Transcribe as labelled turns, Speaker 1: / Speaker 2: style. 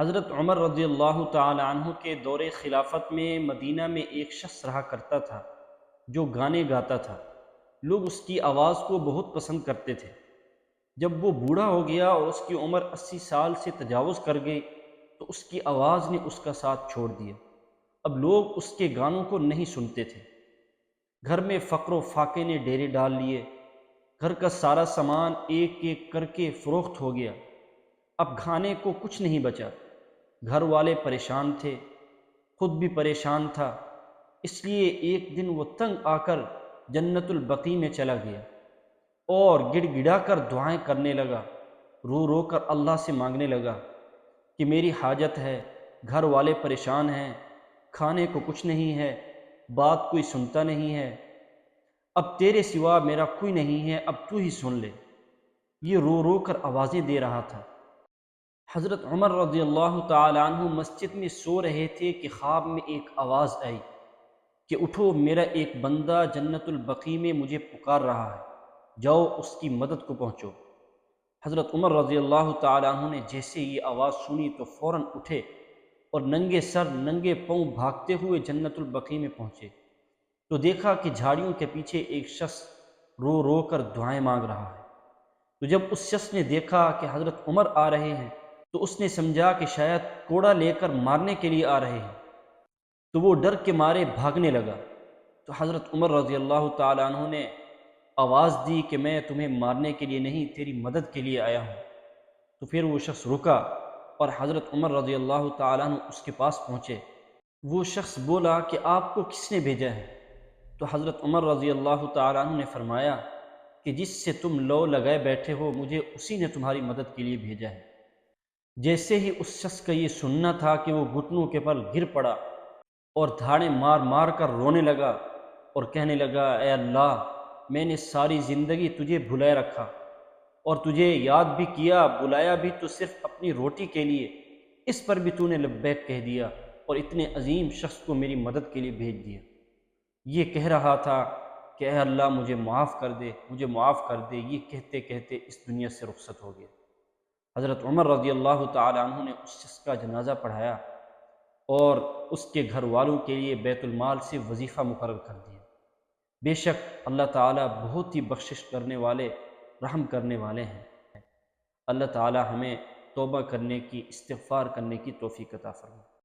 Speaker 1: حضرت عمر رضی اللہ تعالی عنہ کے دور خلافت میں مدینہ میں ایک شخص رہا کرتا تھا جو گانے گاتا تھا۔ لوگ اس کی آواز کو بہت پسند کرتے تھے۔ جب وہ بوڑھا ہو گیا اور اس کی عمر 80 سال سے تجاوز کر گئی تو اس کی آواز نے اس کا ساتھ چھوڑ دیا۔ اب لوگ اس کے گانوں کو نہیں سنتے تھے۔ گھر میں فقر و فاقے نے ڈیرے ڈال لیے۔ گھر کا سارا سامان ایک ایک کر کے فروخت ہو گیا۔ اب کھانے کو کچھ نہیں بچا۔ گھر والے پریشان تھے، خود بھی پریشان تھا۔ اس لیے ایک دن وہ تنگ آ کر جنت البقیع میں چلا گیا اور گڑ گڑا کر دعائیں کرنے لگا، رو رو کر اللہ سے مانگنے لگا کہ میری حاجت ہے، گھر والے پریشان ہیں، کھانے کو کچھ نہیں ہے، بات کوئی سنتا نہیں ہے، اب تیرے سوا میرا کوئی نہیں ہے، اب تو ہی سن لے۔ یہ رو رو کر آوازیں دے رہا تھا۔ حضرت عمر رضی اللہ تعالی عنہ مسجد میں سو رہے تھے کہ خواب میں ایک آواز آئی کہ اٹھو، میرا ایک بندہ جنت البقیع میں مجھے پکار رہا ہے، جاؤ اس کی مدد کو پہنچو۔ حضرت عمر رضی اللہ تعالی عنہ نے جیسے یہ آواز سنی تو فوراً اٹھے اور ننگے سر ننگے پاؤں بھاگتے ہوئے جنت البقیع میں پہنچے تو دیکھا کہ جھاڑیوں کے پیچھے ایک شخص رو رو کر دعائیں مانگ رہا ہے۔ تو جب اس شخص نے دیکھا کہ حضرت عمر آ رہے ہیں تو اس نے سمجھا کہ شاید کوڑا لے کر مارنے کے لیے آ رہے ہیں، تو وہ ڈر کے مارے بھاگنے لگا۔ تو حضرت عمر رضی اللہ تعالی عنہ نے آواز دی کہ میں تمہیں مارنے کے لیے نہیں، تیری مدد کے لیے آیا ہوں۔ تو پھر وہ شخص رکا اور حضرت عمر رضی اللہ تعالی عنہ اس کے پاس پہنچے۔ وہ شخص بولا کہ آپ کو کس نے بھیجا ہے؟ تو حضرت عمر رضی اللہ تعالی عنہ نے فرمایا کہ جس سے تم لو لگائے بیٹھے ہو، مجھے اسی نے تمہاری مدد کے لیے بھیجا ہے۔ جیسے ہی اس شخص کا یہ سننا تھا کہ وہ گھٹنوں کے بل گر پڑا اور دھاڑیں مار مار کر رونے لگا اور کہنے لگا، اے اللہ، میں نے ساری زندگی تجھے بھلائے رکھا اور تجھے یاد بھی کیا، بلایا بھی تو صرف اپنی روٹی کے لیے، اس پر بھی تو نے لبیک کہہ دیا اور اتنے عظیم شخص کو میری مدد کے لیے بھیج دیا۔ یہ کہہ رہا تھا کہ اے اللہ مجھے معاف کر دے، مجھے معاف کر دے۔ یہ کہتے کہتے اس دنیا سے رخصت ہو گیا۔ حضرت عمر رضی اللہ تعالی عنہ نے اس شخص کا جنازہ پڑھایا اور اس کے گھر والوں کے لیے بیت المال سے وظیفہ مقرر کر دیا۔ بے شک اللہ تعالیٰ بہت ہی بخشش کرنے والے، رحم کرنے والے ہیں۔ اللہ تعالیٰ ہمیں توبہ کرنے کی، استغفار کرنے کی توفیق عطا فرمائے۔